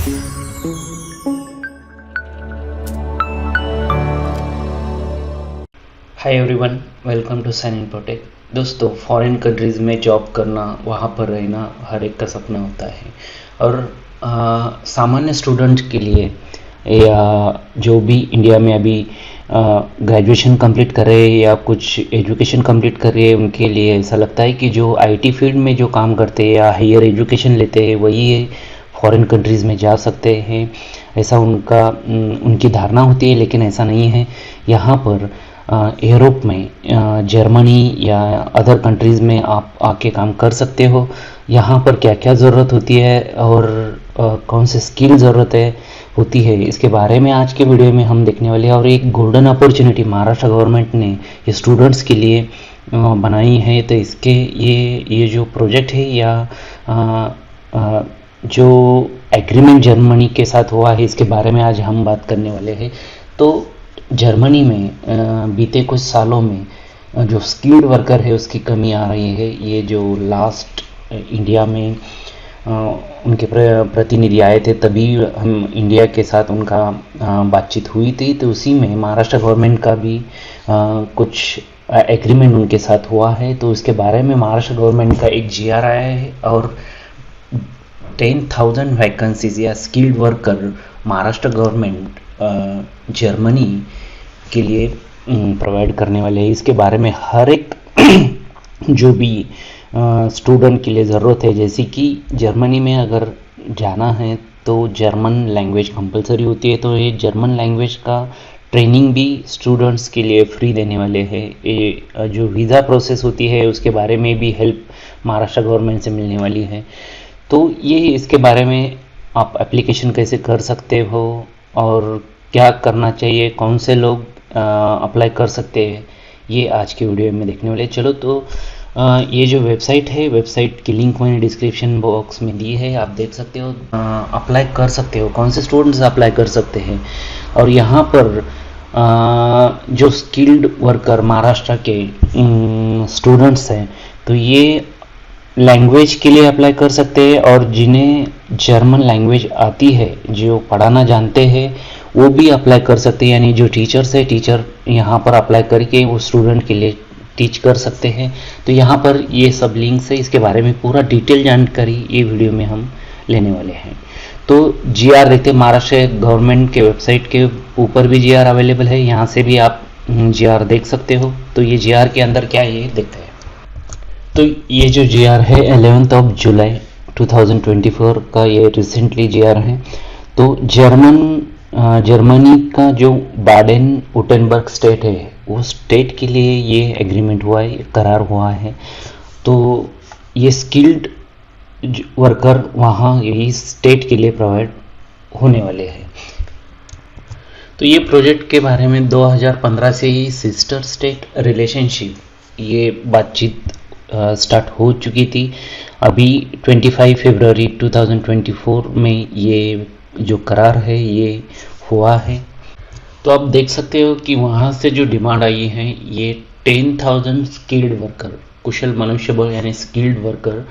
Hi everyone, welcome to sign in Protech. दोस्तों, foreign countries में job करना, वहाँ पर रहना हर एक का सपना होता है। और सामान्य स्टूडेंट के लिए या जो भी इंडिया में अभी ग्रेजुएशन कंप्लीट कर रहे हैं या कुछ एजुकेशन कंप्लीट कर रहे हैं, उनके लिए ऐसा लगता है कि जो आईटी फील्ड में जो काम करते हैं या हायर एजुकेशन लेते हैं वही फॉरेन कंट्रीज़ में जा सकते हैं, ऐसा उनकी धारणा होती है। लेकिन ऐसा नहीं है। यहाँ पर यूरोप में जर्मनी या अदर कंट्रीज़ में आप आके काम कर सकते हो। यहाँ पर क्या क्या ज़रूरत होती है और कौन से स्किल ज़रूरत होती है, इसके बारे में आज के वीडियो में हम देखने वाले हैं। और एक गोल्डन अपॉर्चुनिटी महाराष्ट्र गवर्नमेंट ने ये स्टूडेंट्स के लिए बनाई है। तो इसके ये जो प्रोजेक्ट है या जो एग्रीमेंट जर्मनी के साथ हुआ है, इसके बारे में आज हम बात करने वाले हैं। तो जर्मनी में बीते कुछ सालों में जो स्किल्ड वर्कर है उसकी कमी आ रही है। ये जो लास्ट इंडिया में उनके प्रतिनिधि आए थे, तभी हम इंडिया के साथ उनका बातचीत हुई थी। तो उसी में महाराष्ट्र गवर्नमेंट का भी कुछ एग्रीमेंट उनके साथ हुआ है। तो इसके बारे में महाराष्ट्र गवर्नमेंट का एक जीआर आया है और 10,000 वैकेंसीज या skilled worker Maharashtra government Germany के लिए प्रोवाइड करने वाले हैं। इसके बारे में हर एक जो भी स्टूडेंट के लिए ज़रूरत है, जैसे कि जर्मनी में अगर जाना है तो जर्मन लैंग्वेज कंपलसरी होती है। तो ये जर्मन लैंग्वेज का ट्रेनिंग भी स्टूडेंट्स के लिए फ्री देने वाले हैं। ये जो वीज़ा प्रोसेस होती है उसके बारे में भी हेल्प महाराष्ट्र गवर्नमेंट से मिलने वाली है। तो ये इसके बारे में आप एप्लीकेशन कैसे कर सकते हो और क्या करना चाहिए, कौन से लोग अप्लाई कर सकते हैं, ये आज के वीडियो में देखने वाले। चलो, तो ये जो वेबसाइट है, वेबसाइट की लिंक मैंने डिस्क्रिप्शन बॉक्स में दी है, आप देख सकते हो। अप्लाई कर सकते हो, कौन से स्टूडेंट्स अप्लाई कर सकते हैं। और यहाँ पर जो स्किल्ड वर्कर महाराष्ट्र के स्टूडेंट्स हैं, तो ये लैंग्वेज के लिए अप्लाई कर सकते हैं। और जिन्हें जर्मन लैंग्वेज आती है, जो पढ़ाना जानते हैं, वो भी अप्लाई कर सकते हैं। यानी जो टीचर्स है, टीचर यहाँ पर अप्लाई करके वो स्टूडेंट के लिए टीच कर सकते हैं। तो यहाँ पर ये सब लिंक्स है, इसके बारे में पूरा डिटेल जानकारी ये वीडियो में हम लेने वाले हैं। तो जीआर रहते महाराष्ट्र गवर्नमेंट के वेबसाइट के ऊपर भी जीआर अवेलेबल है, यहाँ से भी आप जीआर देख सकते हो। तो ये जीआर के अंदर क्या है ये देखते हैं। तो ये जो जीआर है 11 जुलाई 2024 का ये रिसेंटली जीआर है। तो जर्मनी का जो बाडेन वुर्टेंबर्ग स्टेट है, वो स्टेट के लिए ये एग्रीमेंट हुआ है, करार हुआ है। तो ये स्किल्ड वर्कर वहाँ यही स्टेट के लिए प्रोवाइड होने वाले हैं। तो ये प्रोजेक्ट के बारे में 2015 से ही सिस्टर स्टेट रिलेशनशिप ये बातचीत स्टार्ट हो चुकी थी। अभी 25 फरवरी 2024 में ये जो करार है ये हुआ है। तो आप देख सकते हो कि वहाँ से जो डिमांड आई है, ये 10,000 स्किल्ड वर्कर, कुशल मनुष्यबल यानी स्किल्ड वर्कर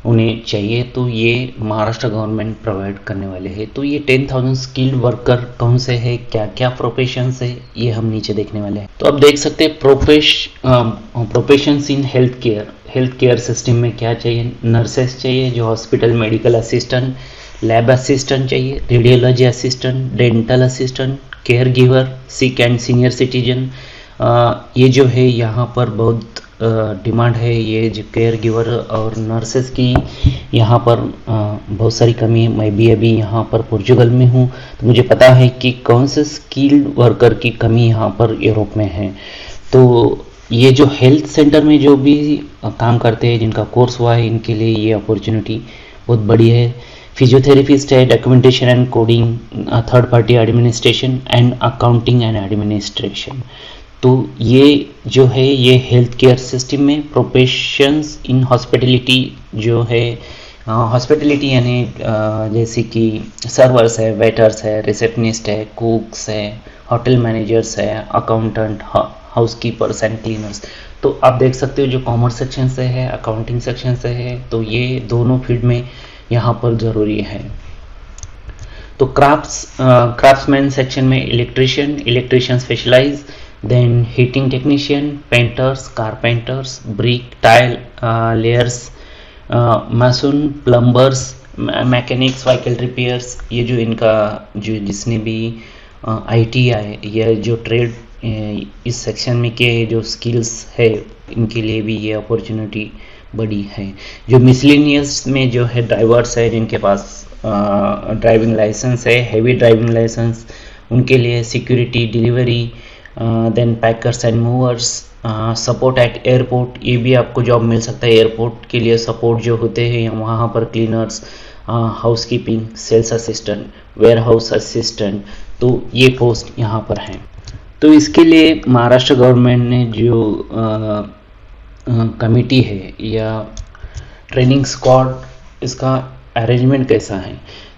उन्हें चाहिए। तो ये महाराष्ट्र गवर्नमेंट प्रोवाइड करने वाले हैं। तो ये 10,000 स्किल्ड वर्कर कौन से है, क्या क्या प्रोफेशंस है, ये हम नीचे देखने वाले हैं। तो आप देख सकते हैं professions in health care system में क्या चाहिए। नर्सेस चाहिए, जो hospital medical assistant, lab assistant चाहिए, radiology assistant, dental assistant, caregiver, sick and senior citizen. ये जो है यहाँ पर बहुत डिमांड है। ये जो केयर गिवर और नर्सेस की यहाँ पर बहुत सारी कमी है। मैं भी अभी यहाँ पर पोर्चुगल में हूँ, तो मुझे पता है कि कौन से स्किल्ड वर्कर की कमी यहाँ पर यूरोप में है। तो ये जो हेल्थ सेंटर में जो भी काम करते हैं, जिनका कोर्स हुआ है, इनके लिए ये अपॉर्चुनिटी बहुत बड़ी है। फिजियोथेरेपिस्ट है, documentation and coding, third party administration and accounting and administration. तो ये जो है ये हेल्थ केयर सिस्टम में प्रोफेशंस इन हॉस्पिटलिटी जो है, हॉस्पिटलिटी यानी जैसे कि सर्वर्स है, वेटर्स है, रिसेप्शनिस्ट है, कुक्स है, होटल मैनेजर्स है, अकाउंटेंट, हाउसकीपर्स एंड क्लीनर्स। तो आप देख सकते हो जो कॉमर्स सेक्शन से है, अकाउंटिंग सेक्शन से है, तो ये दोनों फील्ड में यहाँ पर ज़रूरी है। तो क्राफ्ट्समैन सेक्शन में electrician specialise, then heating technician, painters, carpenters, brick tile layers, mason, plumbers, mechanics, vehicle repairs, ये जो इनका जो जिसने भी ITI या जो ट्रेड इस सेक्शन में के जो स्किल्स है इनके लिए भी ये अपॉर्चुनिटी बड़ी है। जो मिसलेनियस में जो है ड्राइवर्स है जिनके पास ड्राइविंग लाइसेंस है, हेवी ड्राइविंग लाइसेंस, उनके लिए security, delivery, then packers and movers, support at airport, ये भी आपको जॉब मिल सकता है। एयरपोर्ट के लिए सपोर्ट जो होते हैं वहाँ पर cleaners, housekeeping, sales assistant, warehouse assistant, तो ये पोस्ट यहाँ पर हैं। तो इसके लिए महाराष्ट्र गवर्नमेंट ने जो कमेटी है या ट्रेनिंग स्क्वाड, इसका अरेंजमेंट कैसा है,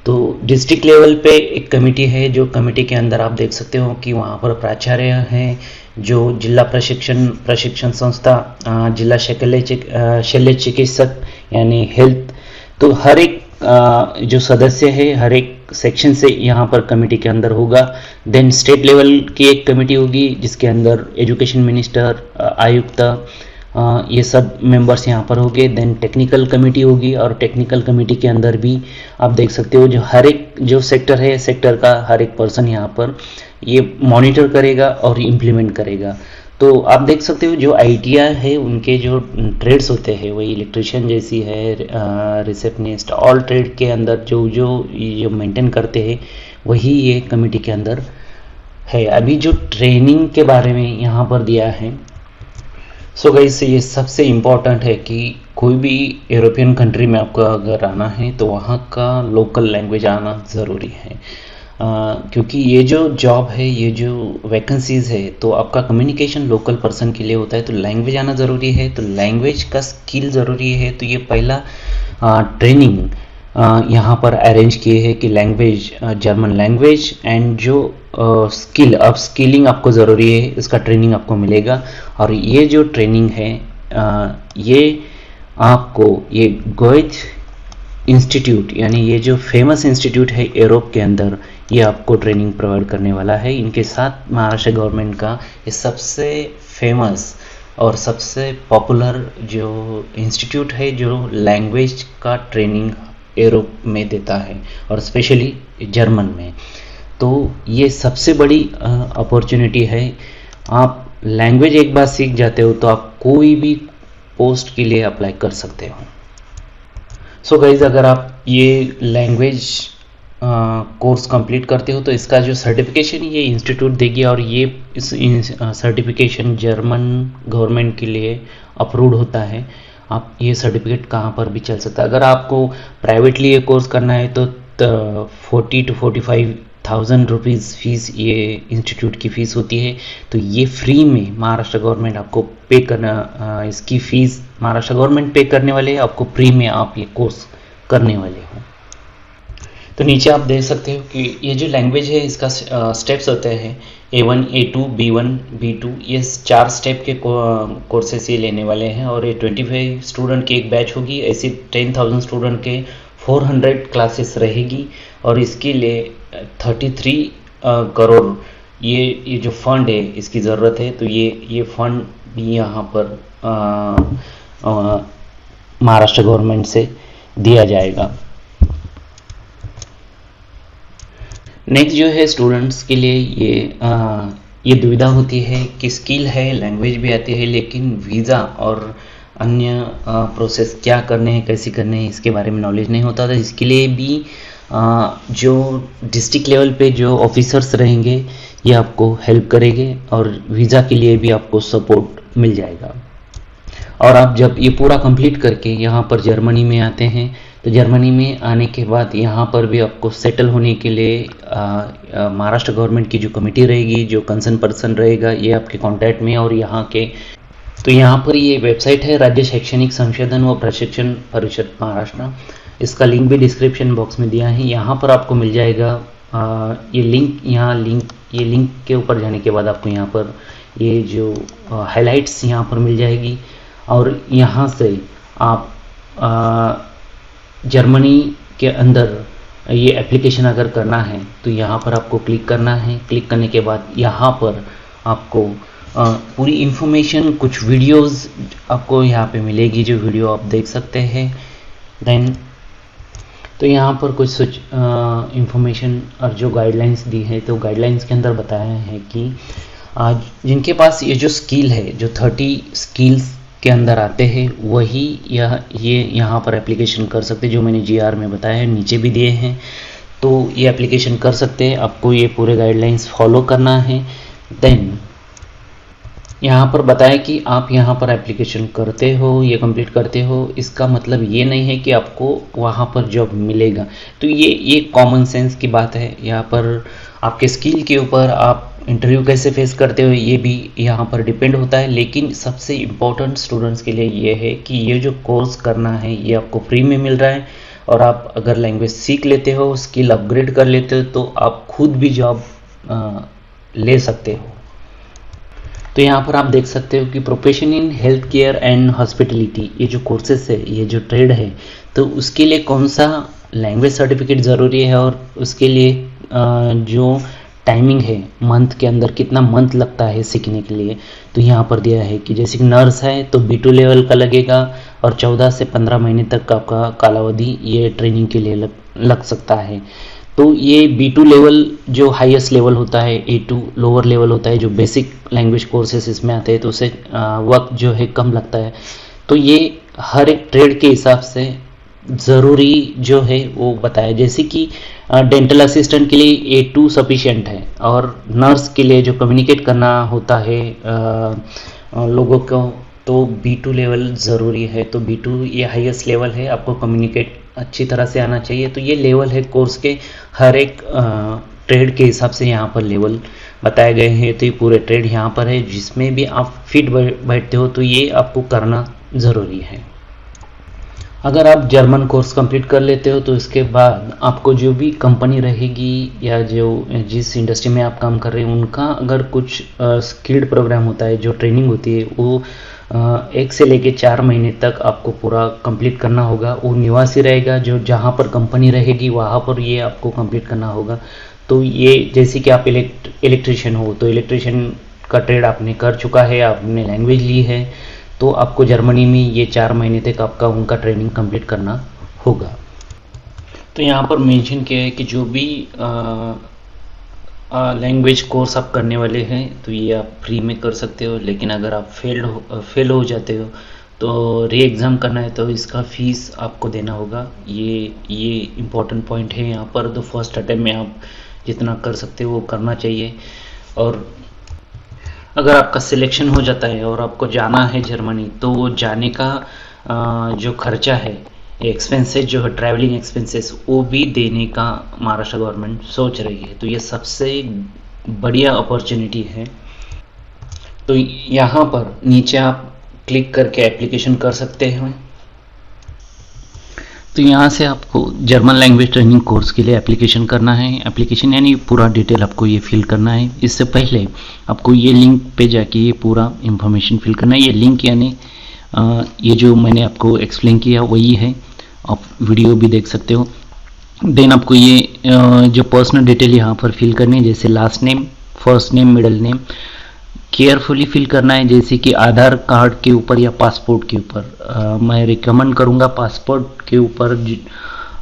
तो डिस्ट्रिक्ट लेवल पे एक कमेटी है, जो कमेटी के अंदर आप देख सकते हो कि वहाँ पर प्राचार्य हैं, जो जिला प्रशिक्षण संस्था, जिला शल्य चिकित्सक यानी हेल्थ, तो हर एक जो सदस्य है हर एक सेक्शन से यहाँ पर कमेटी के अंदर होगा। देन स्टेट लेवल की एक कमेटी होगी जिसके अंदर एजुकेशन मिनिस्टर, आयुक्त, ये सब मेंबर्स यहाँ पर होंगे। देन टेक्निकल कमेटी होगी और टेक्निकल कमेटी के अंदर भी आप देख सकते हो जो हर एक जो सेक्टर है, सेक्टर का हर एक पर्सन यहाँ पर ये मॉनिटर करेगा और इम्प्लीमेंट करेगा। तो आप देख सकते हो जो ITI है उनके जो ट्रेड्स होते हैं वही इलेक्ट्रिशियन जैसी है, रिसेप्शनिस्ट, ऑल ट्रेड के अंदर जो मेंटेन करते हैं वही ये कमेटी के अंदर है। अभी जो ट्रेनिंग के बारे में यहाँ पर दिया है, सो गाइस ये सबसे इम्पॉर्टेंट है कि कोई भी यूरोपियन कंट्री में आपको अगर आना है तो वहाँ का लोकल लैंग्वेज आना ज़रूरी है, क्योंकि ये जो जॉब है, ये जो वैकेंसीज़ है, तो आपका कम्युनिकेशन लोकल पर्सन के लिए होता है, तो लैंग्वेज आना ज़रूरी है, तो लैंग्वेज का स्किल ज़रूरी है। तो ये पहला ट्रेनिंग यहाँ पर अरेंज किए हैं कि लैंग्वेज, जर्मन लैंग्वेज एंड जो स्किल, अब स्किलिंग आपको ज़रूरी है, इसका ट्रेनिंग आपको मिलेगा। और ये जो ट्रेनिंग है ये आपको ये गोएथ इंस्टीट्यूट यानी ये जो फेमस इंस्टीट्यूट है यूरोप के अंदर, ये आपको ट्रेनिंग प्रोवाइड करने वाला है। इनके साथ महाराष्ट्र गवर्नमेंट का ये सबसे फेमस और सबसे पॉपुलर जो इंस्टीट्यूट है जो लैंग्वेज का ट्रेनिंग यूरोप में देता है और स्पेशली जर्मन में। तो ये सबसे बड़ी अपॉर्चुनिटी है। आप लैंग्वेज एक बार सीख जाते हो तो आप कोई भी पोस्ट के लिए अप्लाई कर सकते हो। सो गाइज अगर आप ये लैंग्वेज कोर्स कंप्लीट करते हो तो इसका जो सर्टिफिकेशन ये इंस्टीट्यूट देगी और ये इस सर्टिफिकेशन जर्मन गवर्नमेंट के लिए अप्रूव्ड होता है। आप ये सर्टिफिकेट कहाँ पर भी चल सकता है। अगर आपको प्राइवेटली ये कोर्स करना है तो 40,000 to 45,000 रुपीज़ फीस ये इंस्टीट्यूट की फ़ीस होती है। तो ये फ्री में महाराष्ट्र गवर्नमेंट आपको पे करना, इसकी फ़ीस महाराष्ट्र गवर्नमेंट पे करने वाले हैं, आपको फ्री में आप ये कोर्स करने वाले हो। तो नीचे आप देख सकते हो कि ये जो लैंग्वेज है इसका स्टेप्स होते हैं A1, A2, B1, B2, ये 4 स्टेप के कोर्सेस ये लेने वाले हैं और ये 25 स्टूडेंट की एक बैच होगी। ऐसी 10,000 स्टूडेंट के 400 क्लासेस रहेगी और इसके लिए 33 करोड़ ये जो फंड है इसकी ज़रूरत है। तो ये फंड भी यहाँ पर महाराष्ट्र गवर्नमेंट से दिया जाएगा। नेक्स्ट जो है स्टूडेंट्स के लिए ये दुविधा होती है कि स्किल है, लैंग्वेज भी आती है, लेकिन वीज़ा और अन्य प्रोसेस क्या करने हैं, कैसे करने हैं, इसके बारे में नॉलेज नहीं होता। तो इसके लिए भी जो डिस्ट्रिक्ट लेवल पे जो ऑफिसर्स रहेंगे ये आपको हेल्प करेंगे और वीज़ा के लिए भी आपको सपोर्ट मिल जाएगा। और आप जब ये पूरा कंप्लीट करके यहाँ पर जर्मनी में आते हैं तो जर्मनी में आने के बाद यहाँ पर भी आपको सेटल होने के लिए महाराष्ट्र गवर्नमेंट की जो कमेटी रहेगी, जो कंसर्न पर्सन रहेगा, ये आपके कांटेक्ट में और यहाँ के, तो यहाँ पर ये वेबसाइट है राज्य शैक्षणिक संशोधन व प्रशिक्षण परिषद महाराष्ट्र। इसका लिंक भी डिस्क्रिप्शन बॉक्स में दिया है, यहाँ पर आपको मिल जाएगा। ये लिंक के ऊपर जाने के बाद आपको यहाँ पर ये जो हाइलाइट्स यहाँ पर मिल जाएगी और यहाँ से आप जर्मनी के अंदर ये एप्लीकेशन अगर करना है तो यहाँ पर आपको क्लिक करना है। क्लिक करने के बाद यहाँ पर आपको पूरी इन्फॉर्मेशन, कुछ वीडियोस आपको यहाँ पे मिलेगी जो वीडियो आप देख सकते हैं। देन तो यहाँ पर कुछ इन्फॉर्मेशन और जो गाइडलाइंस दी है, तो गाइडलाइंस के अंदर बताया है कि आज जिनके पास ये जो स्किल है, जो 30 स्किल्स के अंदर आते हैं, वही ये यहाँ पर एप्लीकेशन कर सकते हैं। जो मैंने GR में बताया है, नीचे भी दिए हैं, तो ये एप्लीकेशन कर सकते हैं। आपको ये पूरे गाइडलाइंस फॉलो करना है। देन यहाँ पर बताया कि आप यहाँ पर एप्लीकेशन करते हो, ये कंप्लीट करते हो, इसका मतलब ये नहीं है कि आपको वहाँ पर जॉब मिलेगा। तो ये कॉमन सेंस की बात है। यहाँ पर आपके स्किल के ऊपर आप इंटरव्यू कैसे फेस करते हो ये भी यहाँ पर डिपेंड होता है। लेकिन सबसे इम्पोर्टेंट स्टूडेंट्स के लिए ये है कि ये जो कोर्स करना है ये आपको फ्री में मिल रहा है, और आप अगर लैंग्वेज सीख लेते हो, स्किल अपग्रेड कर लेते हो, तो आप खुद भी जॉब ले सकते हो। तो यहाँ पर आप देख सकते हो कि profession in health care and hospitality, ये जो कोर्सेस है, ये जो ट्रेड है, तो उसके लिए कौन सा लैंग्वेज सर्टिफिकेट ज़रूरी है, और उसके लिए जो टाइमिंग है मंथ के अंदर, कितना मंथ लगता है सीखने के लिए, तो यहाँ पर दिया है कि जैसे नर्स है तो B2 लेवल का लगेगा, और 14 से 15 महीने तक आपका कालावधि ये ट्रेनिंग के लिए लग सकता है। तो ये B2 लेवल जो हाईएस्ट लेवल होता है, A2 लोअर लेवल होता है, जो बेसिक लैंग्वेज कोर्सेस इसमें आते हैं, तो उसे वक्त जो है कम लगता है। तो ये हर एक ट्रेड के हिसाब से ज़रूरी जो है वो बताया। जैसे कि डेंटल असिस्टेंट के लिए A2 सफिशिएंट है, और नर्स के लिए जो कम्युनिकेट करना होता है लोगों को, तो B2 लेवल ज़रूरी है। तो B2 ये हाईएस्ट लेवल है, आपको कम्युनिकेट अच्छी तरह से आना चाहिए। तो ये लेवल है कोर्स के, हर एक ट्रेड के हिसाब से यहाँ पर लेवल बताए गए हैं। तो ये पूरे ट्रेड यहाँ पर है, जिसमें भी आप फिट बैठते हो तो ये आपको करना ज़रूरी है। अगर आप जर्मन कोर्स कंप्लीट कर लेते हो तो इसके बाद आपको जो भी कंपनी रहेगी या जो जिस इंडस्ट्री में आप काम कर रहे हैं, उनका अगर कुछ स्किल्ड प्रोग्राम होता है, जो ट्रेनिंग होती है, वो 1 से लेके 4 महीने तक आपको पूरा कंप्लीट करना होगा। वो निवासी रहेगा, जो जहाँ पर कंपनी रहेगी वहाँ पर ये आपको कंप्लीट करना होगा। तो ये जैसे कि आप इलेक्ट्रिशियन हो, तो इलेक्ट्रिशियन का ट्रेड आपने कर चुका है, आपने लैंग्वेज ली है, तो आपको जर्मनी में ये 4 महीने तक आपका उनका ट्रेनिंग कंप्लीट करना होगा। तो यहाँ पर मेंशन किया है कि जो भी लैंग्वेज कोर्स आप करने वाले हैं तो ये आप फ्री में कर सकते हो। लेकिन अगर आप फेल हो जाते हो तो री एग्ज़ाम करना है तो इसका फ़ीस आपको देना होगा। ये इम्पोर्टेंट पॉइंट है यहाँ पर। तो फर्स्ट अटैम्प्ट में आप जितना कर सकते हो वो करना चाहिए। और अगर आपका सिलेक्शन हो जाता है और आपको जाना है जर्मनी, तो वो जाने का जो खर्चा है, एक्सपेंसेस जो है, ट्रैवलिंग एक्सपेंसेस, वो भी देने का महाराष्ट्र गवर्नमेंट सोच रही है। तो ये सबसे बढ़िया अपॉर्चुनिटी है। तो यहाँ पर नीचे आप क्लिक करके एप्लीकेशन कर सकते हैं। तो यहाँ से आपको जर्मन लैंग्वेज ट्रेनिंग कोर्स के लिए एप्लीकेशन करना है। एप्लीकेशन यानी पूरा डिटेल आपको ये फिल करना है। इससे पहले आपको ये लिंक पे जाके ये पूरा इन्फॉर्मेशन फिल करना है। ये लिंक यानी ये जो मैंने आपको एक्सप्लेन किया वही है, आप वीडियो भी देख सकते हो। देन आपको ये जो पर्सनल डिटेल यहाँ पर फिल करनी है, जैसे last name, first name, middle name, carefully fill करना है, जैसे कि आधार कार्ड के ऊपर या पासपोर्ट के ऊपर। मैं रिकमेंड करूँगा पासपोर्ट के ऊपर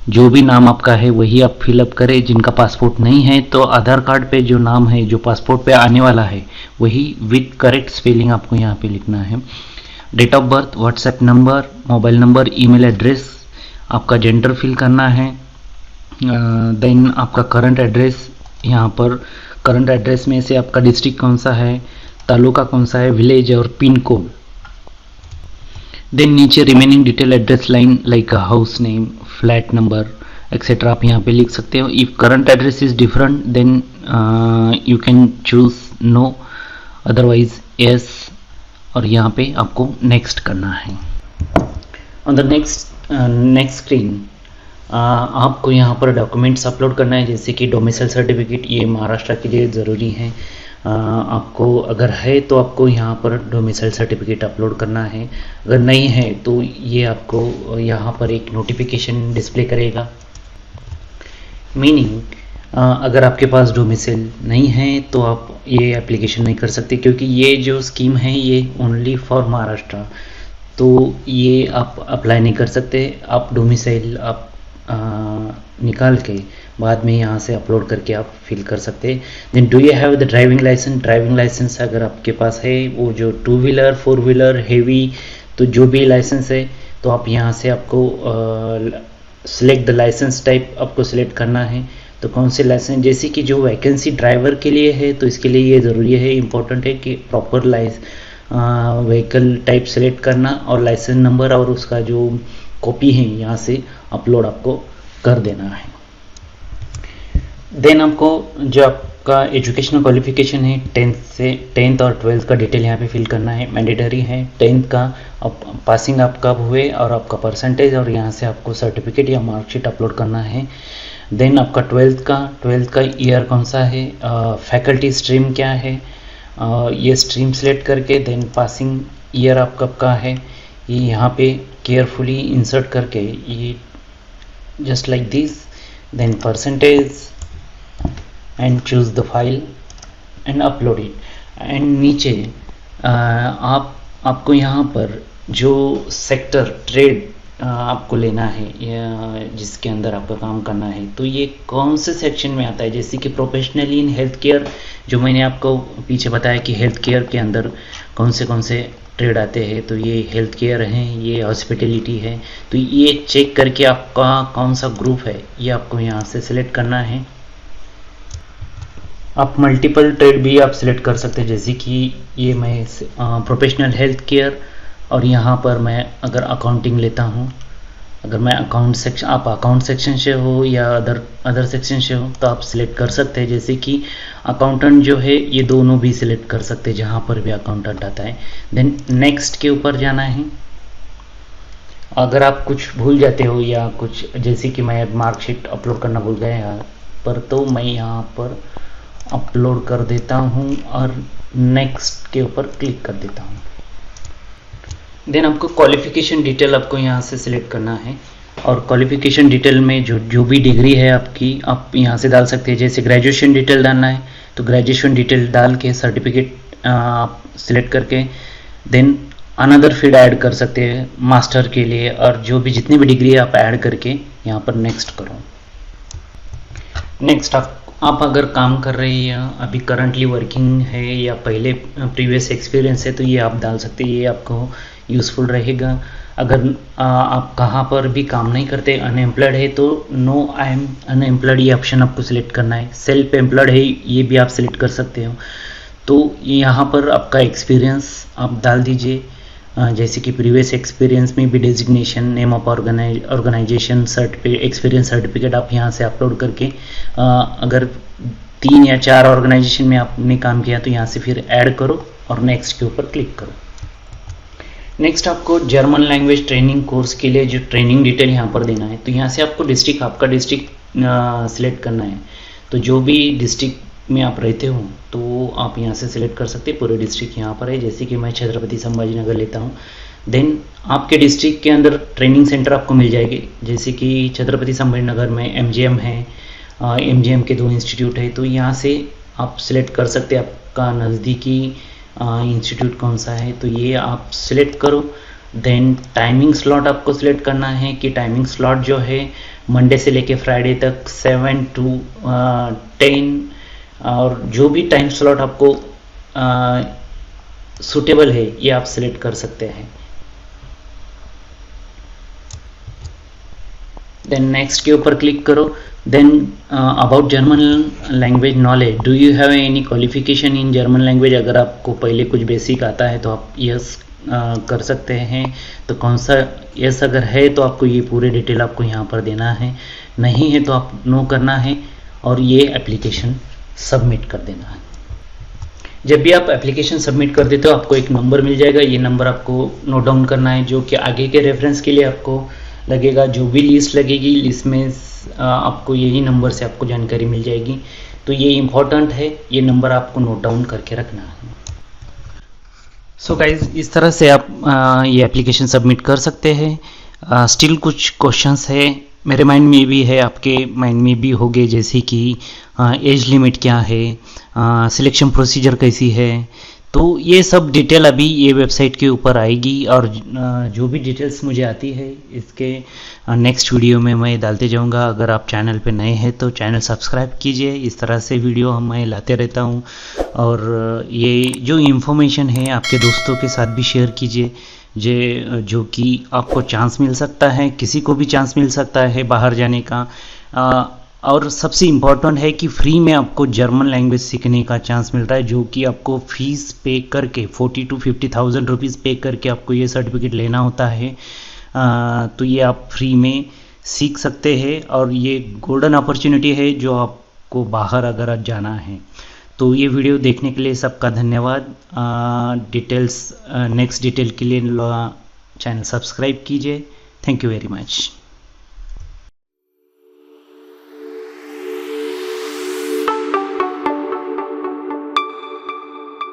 जो भी नाम आपका है वही आप फिलअप करें। जिनका पासपोर्ट नहीं है तो आधार कार्ड पे जो नाम है जो पासपोर्ट पे आने वाला है वही विथ करेक्ट स्पेलिंग आपको यहाँ पे लिखना है। Date of birth, WhatsApp number, mobile number, email address, आपका जेंडर फिल करना है। देन आपका करंट एड्रेस, यहाँ पर करंट एड्रेस में से आपका डिस्ट्रिक्ट कौन सा है, तालुका कौन सा है, विलेज और पिन कोड। देन नीचे remaining detail address line like house name, flat number etcetera आप यहाँ पे लिख सकते हो। If current address is different then you can choose no, otherwise yes, और यहाँ पे आपको नेक्स्ट करना है। ऑन द नेक्स्ट स्क्रीन आपको यहाँ पर डॉक्यूमेंट्स अपलोड करना है, जैसे कि डोमिसाइल सर्टिफिकेट, ये महाराष्ट्र के लिए ज़रूरी है। आपको अगर है तो आपको यहाँ पर डोमिसाइल सर्टिफिकेट अपलोड करना है। अगर नहीं है तो ये आपको यहाँ पर एक नोटिफिकेशन डिस्प्ले करेगा। मीनिंग अगर आपके पास डोमिसाइल नहीं है तो आप ये एप्लीकेशन नहीं कर सकते, क्योंकि ये जो स्कीम है ये ओनली फॉर महाराष्ट्र, तो ये आप अप्लाई नहीं कर सकते। आप डोमिसाइल आप निकाल के बाद में यहाँ से अपलोड करके आप फिल कर सकते हैं। Then do you have the driving licence, driving licence अगर आपके पास है, वो जो 2 व्हीलर 4 व्हीलर हेवी, तो जो भी लाइसेंस है तो आप यहाँ से आपको सिलेक्ट द लाइसेंस टाइप आपको सिलेक्ट करना है। तो कौन से लाइसेंस, जैसे कि जो वैकेंसी ड्राइवर के लिए है तो इसके लिए ये ज़रूरी है, इम्पोर्टेंट है कि प्रॉपर व्हीकल टाइप सेलेक्ट करना और लाइसेंस नंबर और उसका जो कॉपी है यहाँ से अपलोड आपको कर देना है। देन आपको जो आपका एजुकेशनल क्वालिफिकेशन है 10th और 12th का डिटेल यहाँ पे फिल करना है, मैंडेटरी है। 10th का पासिंग आप कब हुए और आपका परसेंटेज, और यहाँ से आपको सर्टिफिकेट या मार्कशीट अपलोड करना है। देन आपका 12th का ईयर कौन सा है, फैकल्टी स्ट्रीम क्या है, ये स्ट्रीम सेलेक्ट करके देन पासिंग ईयर आप कब का है ये यहाँ पे केयरफुली इंसर्ट करके ये just like this, then percentage and choose the file and upload it. And नीचे आपको यहाँ पर जो सेक्टर ट्रेड आपको लेना है या जिसके अंदर आपका काम करना है, तो ये कौन से सेक्शन में आता है, जैसे कि प्रोफेशनली इन हेल्थ केयर, जो मैंने आपको पीछे बताया कि हेल्थ केयर के अंदर कौन से ट्रेड आते हैं, तो ये हेल्थ केयर है, ये हॉस्पिटलिटी है। तो ये चेक करके आपका कौन सा ग्रुप है ये आपको यहाँ से सिलेक्ट करना है। आप मल्टीपल ट्रेड भी आप सिलेक्ट कर सकते हैं, जैसे कि ये मैं प्रोफेशनल हेल्थ केयर, और यहाँ पर मैं अगर अकाउंटिंग लेता हूँ, अगर मैं अकाउंट सेक्शन, आप अकाउंट सेक्शन से हो या अदर सेक्शन से हो तो आप सिलेक्ट कर सकते हैं। जैसे कि अकाउंटेंट जो है ये दोनों भी सिलेक्ट कर सकते हैं जहाँ पर भी अकाउंटेंट आता है। देन नेक्स्ट के ऊपर जाना है। अगर आप कुछ भूल जाते हो या कुछ, जैसे कि मैं मार्कशीट अपलोड करना भूल गया यहाँ पर, तो मैं यहाँ पर अपलोड कर देता हूँ और नेक्स्ट के ऊपर क्लिक कर देता हूँ। देन आपको क्वालिफिकेशन डिटेल आपको यहाँ से सिलेक्ट करना है, और क्वालिफिकेशन डिटेल में जो भी डिग्री है आपकी आप यहाँ से डाल सकते हैं। जैसे ग्रेजुएशन डिटेल डालना है तो ग्रेजुएशन डिटेल डाल के सर्टिफिकेट आप सिलेक्ट करके देन अनदर फील्ड ऐड कर सकते हैं मास्टर के लिए, और जो भी जितनी भी डिग्री है आप ऐड करके यहाँ पर नेक्स्ट करो। नेक्स्ट आप अगर काम कर रहे हैं या अभी करंटली वर्किंग है या पहले प्रीवियस एक्सपीरियंस है तो ये आप डाल सकते हैं, ये आपको यूज़फुल रहेगा। अगर आप कहाँ पर भी काम नहीं करते, अनएम्प्लॉयड है, तो नो आई एम अनएम्प्लॉयड ये ऑप्शन आपको सिलेक्ट करना है। सेल्फ एम्प्लॉयड है ये भी आप सिलेक्ट कर सकते हो। तो यहाँ पर आपका एक्सपीरियंस आप डाल दीजिए, जैसे कि प्रीवियस एक्सपीरियंस में भी designation, name of organisation, experience certificate आप यहाँ से अपलोड करके अगर 3 या 4 ऑर्गेनाइजेशन में आपने काम किया तो यहाँ से फिर ऐड करो और नेक्स्ट के ऊपर क्लिक करो। नेक्स्ट आपको जर्मन लैंग्वेज ट्रेनिंग कोर्स के लिए जो ट्रेनिंग डिटेल यहाँ पर देना है, तो यहाँ से आपको डिस्ट्रिक्ट, आपका डिस्ट्रिक्ट सिलेक्ट करना है। तो जो भी डिस्ट्रिक्ट में आप रहते हो तो आप यहाँ से सिलेक्ट कर सकते हैं। पूरे डिस्ट्रिक्ट यहाँ पर है, जैसे कि मैं छत्रपति संभाजी नगर लेता हूँ। देन आपके डिस्ट्रिक्ट के अंदर ट्रेनिंग सेंटर आपको मिल जाएगी, जैसे कि छत्रपति संभाजी नगर में MGM है, MGM के 2 इंस्टीट्यूट है, तो यहाँ से आप सिलेक्ट कर सकते हैं आपका नज़दीकी इंस्टीट्यूट कौन सा है, तो ये आप सिलेक्ट करो। देन टाइमिंग स्लॉट आपको सिलेक्ट करना है कि टाइमिंग स्लॉट जो है मंडे से लेके फ्राइडे तक 7 to 10, और जो भी टाइम स्लॉट आपको सूटेबल है ये आप सिलेक्ट कर सकते हैं। देन नेक्स्ट के ऊपर क्लिक करो। Then about German language knowledge, do you have any qualification in German language, अगर आपको पहले कुछ बेसिक आता है तो आप यस कर सकते हैं। तो कौन सा यस अगर है तो आपको ये पूरे डिटेल आपको यहाँ पर देना है, नहीं है तो आप नो करना है और ये एप्लीकेशन सबमिट कर देना है। जब भी आप एप्लीकेशन सबमिट कर देते हो आपको एक नंबर मिल जाएगा, ये नंबर आपको नोट डाउन करना है, जो कि आगे के रेफरेंस के लिए आपको लगेगा। जो भी लिस्ट लगेगी लिस्ट में आपको यही नंबर से आपको जानकारी मिल जाएगी, तो ये इम्पॉर्टेंट है, ये नंबर आपको नोट डाउन करके रखना है। सो गाइज, इस तरह से आप ये एप्लीकेशन सबमिट कर सकते हैं। स्टिल कुछ क्वेश्चंस है मेरे माइंड में भी है, आपके माइंड में भी होंगे, जैसे कि एज लिमिट क्या है, सिलेक्शन प्रोसीजर कैसी है। तो ये सब डिटेल अभी ये वेबसाइट के ऊपर आएगी, और जो भी डिटेल्स मुझे आती है इसके नेक्स्ट वीडियो में मैं डालते जाऊंगा। अगर आप चैनल पे नए हैं तो चैनल सब्सक्राइब कीजिए, इस तरह से वीडियो मैं लाते रहता हूँ। और ये जो इन्फॉर्मेशन है आपके दोस्तों के साथ भी शेयर कीजिए, जो कि आपको चांस मिल सकता है, किसी को भी चांस मिल सकता है बाहर जाने का। और सबसे इम्पॉर्टेंट है कि फ्री में आपको जर्मन लैंग्वेज सीखने का चांस मिल रहा है, जो कि आपको फीस पे करके 40 to 50,000 रुपीज़ पे करके आपको ये सर्टिफिकेट लेना होता है। तो ये आप फ्री में सीख सकते हैं, और ये गोल्डन अपॉर्चुनिटी है जो आपको बाहर अगर जाना है। तो ये वीडियो देखने के लिए सबका धन्यवाद। नेक्स्ट डिटेल के लिए चैनल सब्सक्राइब कीजिए। Thank you very much.